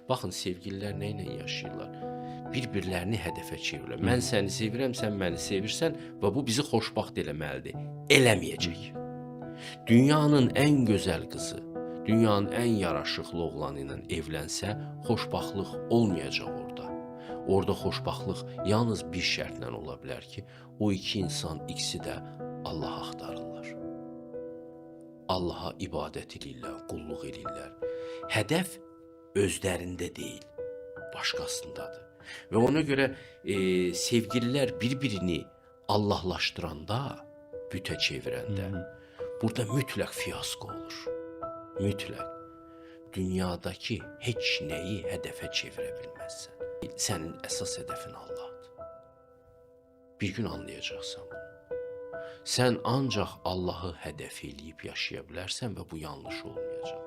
Baxın, sevgililər nə ilə yaşayırlar? Bir-birlərini hədəfə çevirirlər. Mən səni sevirəm, sən məni sevirsən və bu bizi xoşbəxt eləməlidir. Eləməyəcək. Dünyanın ən gözəl qızı, dünyanın ən yaraşıqlı oğlanı ilə evlənsə, xoşbəxtlıq olmayacaq orada. Orada xoşbəxtlıq yalnız bir şərtlə ola bilər ki, o iki insan ikisi də Allah axtarırlar. Allaha ibadət edirlər, qulluq edirlər. Hədəf özlərində deyil, başqasındadır. Və ona görə sevgililər bir-birini Allahlaşdıranda, bütə çevirəndə, burada mütləq fiyasko olur. Mütləq. Dünyadakı heç nəyi hədəfə çevirə bilməzsən. Sənin əsas hədəfin Allahdır. Bir gün anlayacaqsan bunu. Sən ancaq Allahı hədəf eləyib yaşaya bilərsən və bu yanlış olmayacaq.